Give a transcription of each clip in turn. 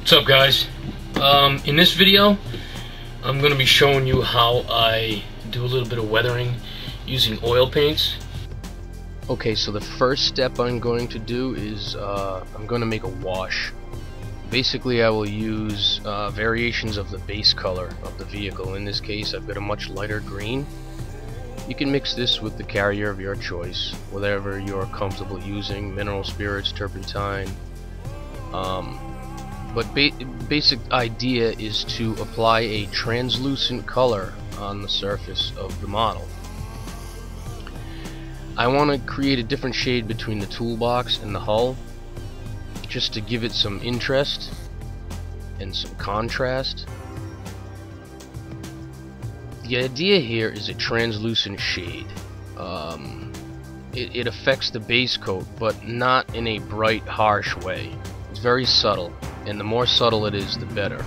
What's up, guys? In this video I'm going to be showing you how I do a little bit of weathering using oil paints. Okay, so the first step I'm going to do is I'm going to make a wash. Basically I will use variations of the base color of the vehicle. In this case I've got a much lighter green. You can mix this with the carrier of your choice, whatever you're comfortable using, mineral spirits, turpentine. But basic idea is to apply a translucent color on the surface of the model. I want to create a different shade between the toolbox and the hull, just to give it some interest and some contrast. The idea here is a translucent shade. It affects the base coat, but not in a bright, harsh way. It's very subtle, and the more subtle it is, the better.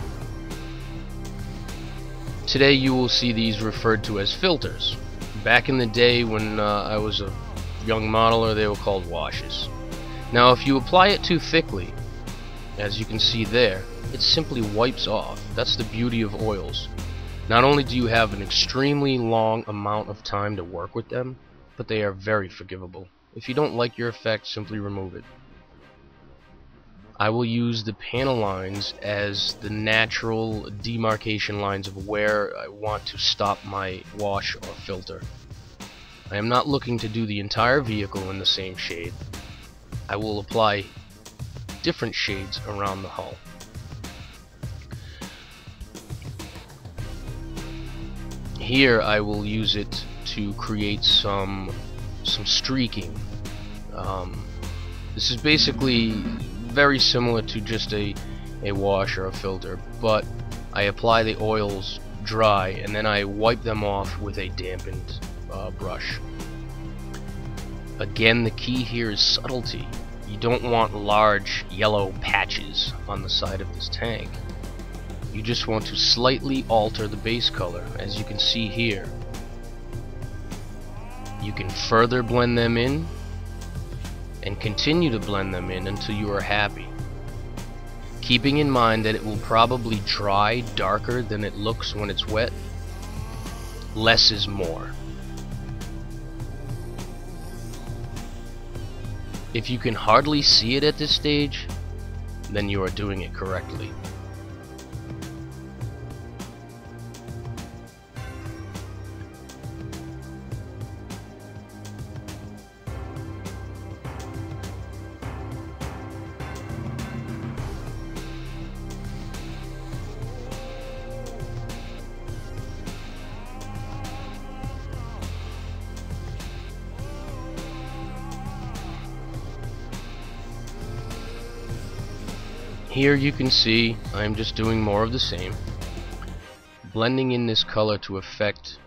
Today you will see these referred to as filters. Back in the day when I was a young modeler, they were called washes. Now if you apply it too thickly, as you can see there, it simply wipes off. That's the beauty of oils. Not only do you have an extremely long amount of time to work with them, but they are very forgivable. If you don't like your effect, simply remove it. I will use the panel lines as the natural demarcation lines of where I want to stop my wash or filter. I am not looking to do the entire vehicle in the same shade. I will apply different shades around the hull. Here I will use it to create some streaking. This is basically very similar to just a wash or a filter, but I apply the oils dry and then I wipe them off with a dampened brush. Again, the key here is subtlety. You don't want large yellow patches on the side of this tank. You just want to slightly alter the base color, as you can see here. You can further blend them in and continue to blend them in until you are happy, keeping in mind that it will probably dry darker than it looks when it's wet. Less is more. If you can hardly see it at this stage, then you are doing it correctly. Here you can see I'm just doing more of the same, blending in this color to affect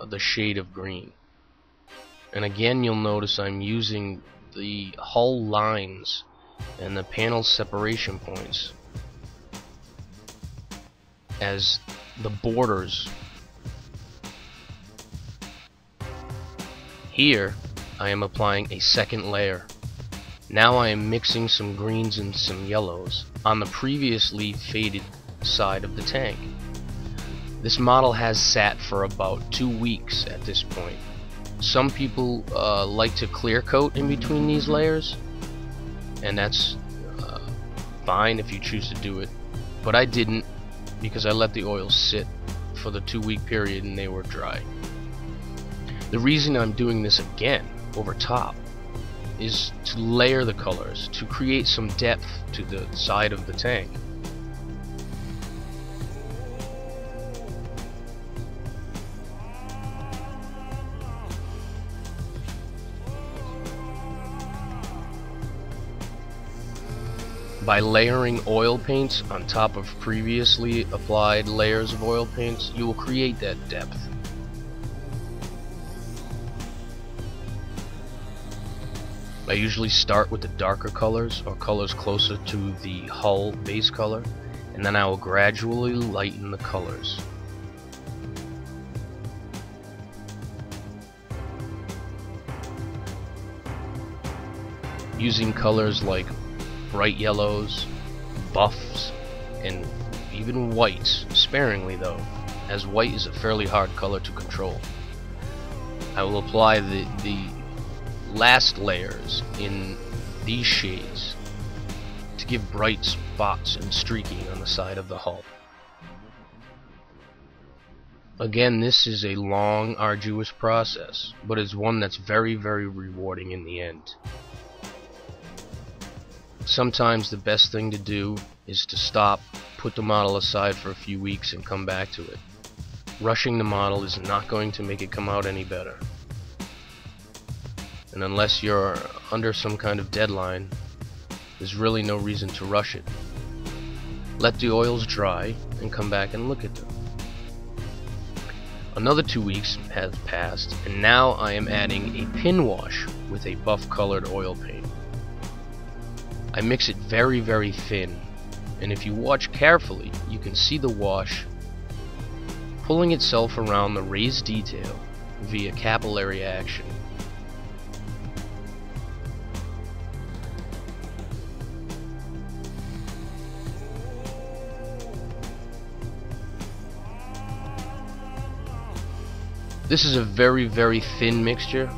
the shade of green. And again, you'll notice I'm using the hull lines and the panel separation points as the borders. Here I am applying a second layer. Now I am mixing some greens and some yellows on the previously faded side of the tank. This model has sat for about 2 weeks at this point. Some people like to clear coat in between these layers, and that's fine if you choose to do it, but I didn't, because I let the oils sit for the 2-week period and they were dry. The reason I'm doing this again over top is to layer the colors, to create some depth to the side of the tank. By layering oil paints on top of previously applied layers of oil paints, you will create that depth. I usually start with the darker colors, or colors closer to the hull base color, and then I will gradually lighten the colors. Using colors like bright yellows, buffs, and even whites, sparingly though, as white is a fairly hard color to control. I will apply the last layers in these shades to give bright spots and streaking on the side of the hull. Again, this is a long, arduous process, but it's one that's very, very rewarding in the end. Sometimes the best thing to do is to stop, put the model aside for a few weeks, and come back to it. Rushing the model is not going to make it come out any better. And unless you're under some kind of deadline, there's really no reason to rush it. Let the oils dry and come back and look at them. Another 2 weeks has passed, and now I am adding a pin wash with a buff colored oil paint. I mix it very, very thin, and if you watch carefully, you can see the wash pulling itself around the raised detail via capillary action. This is a very, very thin mixture.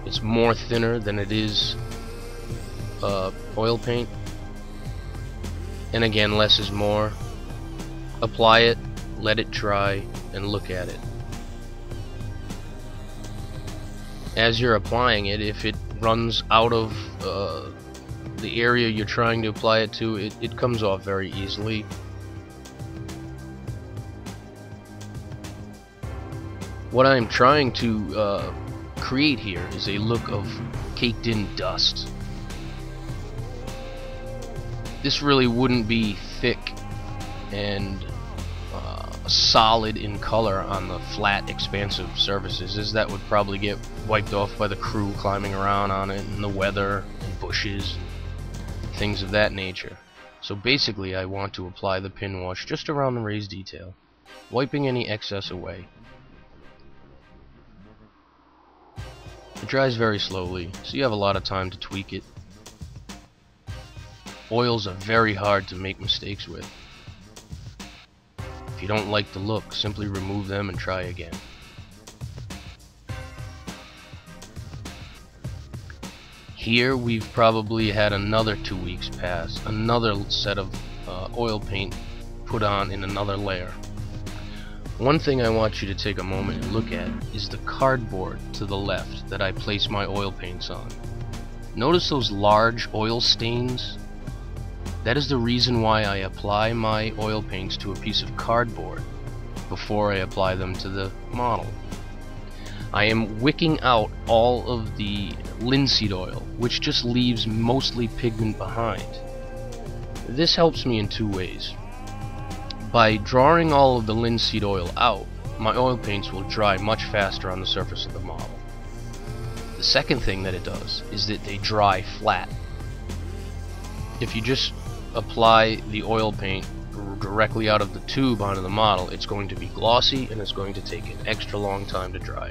It's more thinner than it is oil paint. And again, less is more. Apply it, let it dry, and look at it. As you're applying it, if it runs out of the area you're trying to apply it to, it comes off very easily. What I'm trying to create here is a look of caked in dust. This really wouldn't be thick and solid in color on the flat, expansive surfaces, as that would probably get wiped off by the crew climbing around on it, and the weather, and bushes, and things of that nature. So basically I want to apply the pin wash just around the raised detail, wiping any excess away. It dries very slowly, so you have a lot of time to tweak it. Oils are very hard to make mistakes with. If you don't like the look, simply remove them and try again. Here we've probably had another 2 weeks pass, another set of oil paint put on in another layer. One thing I want you to take a moment and look at is the cardboard to the left that I place my oil paints on. Notice those large oil stains? That is the reason why I apply my oil paints to a piece of cardboard before I apply them to the model. I am wicking out all of the linseed oil, which just leaves mostly pigment behind. This helps me in two ways. By drawing all of the linseed oil out, my oil paints will dry much faster on the surface of the model. The second thing that it does is that they dry flat. If you just apply the oil paint directly out of the tube onto the model, it's going to be glossy and it's going to take an extra long time to dry.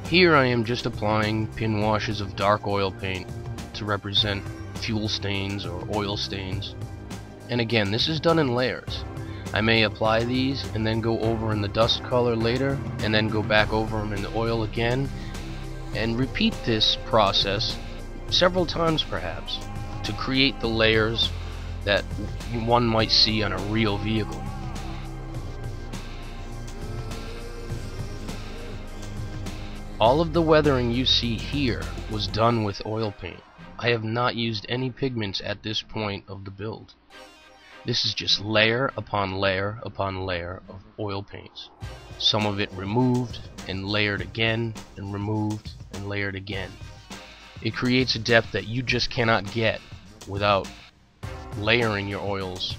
Here I am just applying pin washes of dark oil paint to represent fuel stains or oil stains. And again, this is done in layers. I may apply these and then go over in the dust color later, and then go back over them in the oil again, and repeat this process several times perhaps to create the layers that one might see on a real vehicle. All of the weathering you see here was done with oil paint. I have not used any pigments at this point of the build. This is just layer upon layer upon layer of oil paints. Some of it removed and layered again, and removed and layered again. It creates a depth that you just cannot get without layering your oils.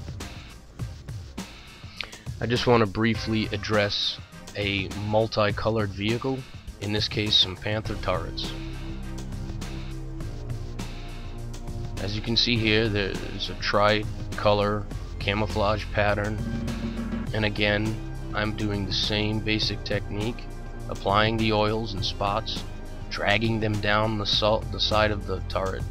I just want to briefly address a multicolored vehicle, in this case some Panther turrets. As you can see here, there's a tri-color camouflage pattern, and again I'm doing the same basic technique, applying the oils in spots, dragging them down the side of the turret.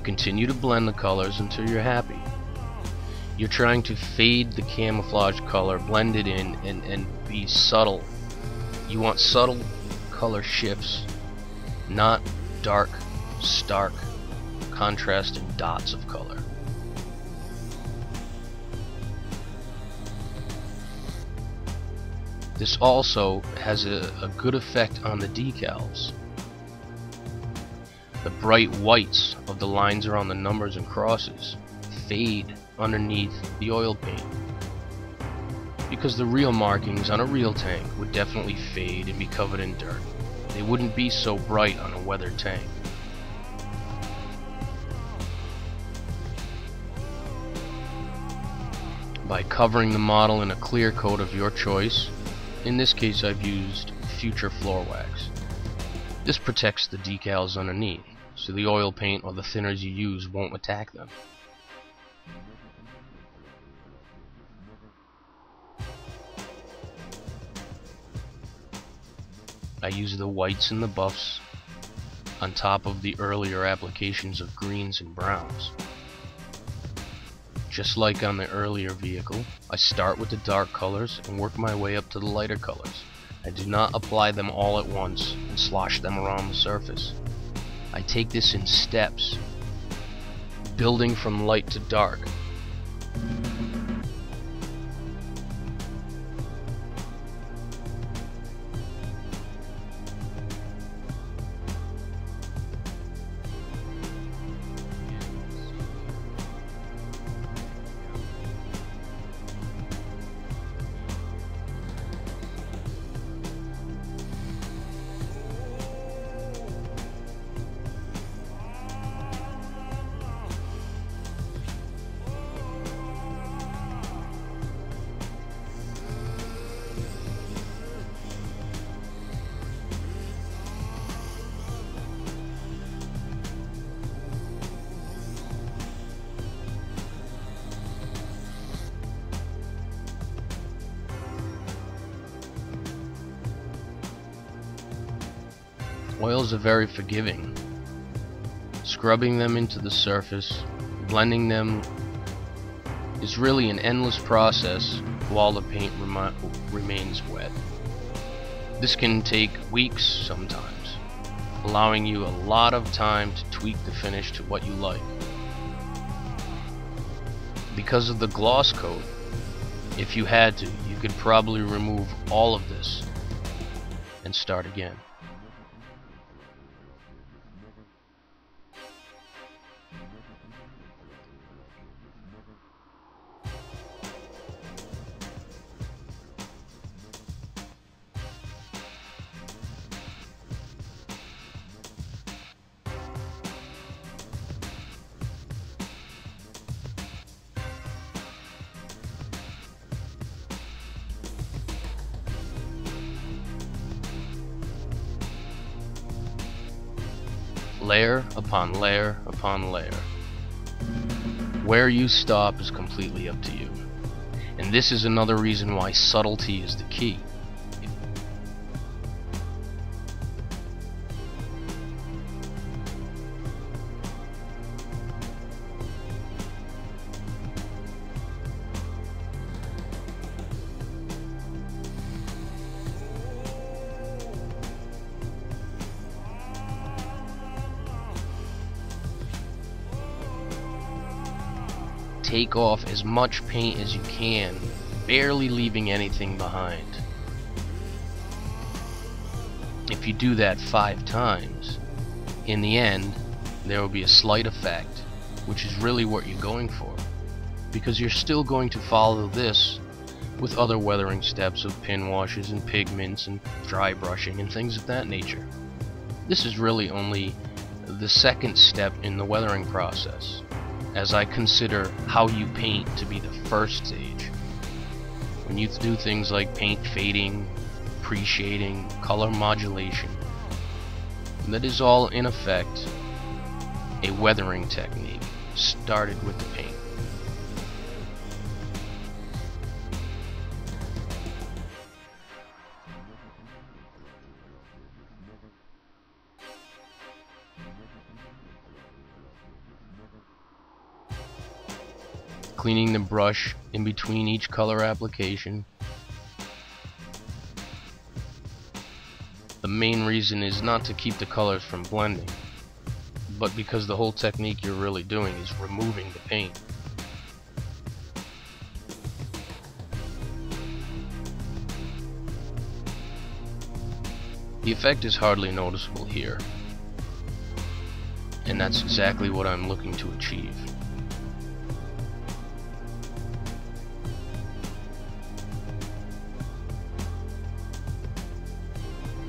continue to blend the colors until you're happy. You're trying to fade the camouflage color, blend it in, and be subtle. You want subtle color shifts, not dark, stark, contrasting dots of color. This also has a good effect on the decals. The bright whites of the lines around the numbers and crosses fade underneath the oil paint, because the real markings on a real tank would definitely fade and be covered in dirt. They wouldn't be so bright on a weathered tank. By covering the model in a clear coat of your choice, in this case I've used Future Floor Wax. This protects the decals underneath, so the oil paint or the thinners you use won't attack them. I use the whites and the buffs on top of the earlier applications of greens and browns. Just like on the earlier vehicle, I start with the dark colors and work my way up to the lighter colors. I do not apply them all at once and slosh them around the surface. I take this in steps, building from light to dark. Oils are very forgiving. Scrubbing them into the surface, blending them, is really an endless process while the paint remains wet. This can take weeks sometimes, allowing you a lot of time to tweak the finish to what you like. Because of the gloss coat, if you had to, you could probably remove all of this and start again. Layer upon layer upon layer. Where you stop is completely up to you. And this is another reason why subtlety is the key. Take off as much paint as you can, barely leaving anything behind. If you do that 5 times, in the end, there will be a slight effect, which is really what you're going for, because you're still going to follow this with other weathering steps of pin washes and pigments and dry brushing and things of that nature. This is really only the second step in the weathering process, as I consider how you paint to be the first stage. When you do things like paint fading, pre-shading, color modulation, that is all in effect a weathering technique started with the paint. cleaning the brush in between each color application. The main reason is not to keep the colors from blending, but because the whole technique you're really doing is removing the paint. The effect is hardly noticeable here, and that's exactly what I'm looking to achieve.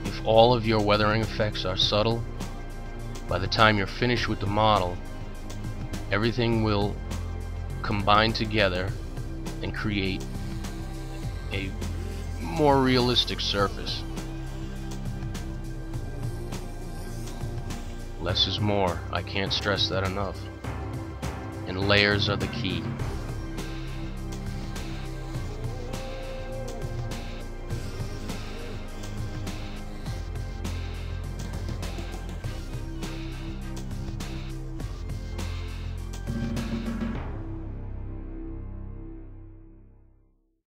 If all of your weathering effects are subtle, by the time you're finished with the model, everything will combine together and create a more realistic surface. Less is more. I can't stress that enough. And layers are the key.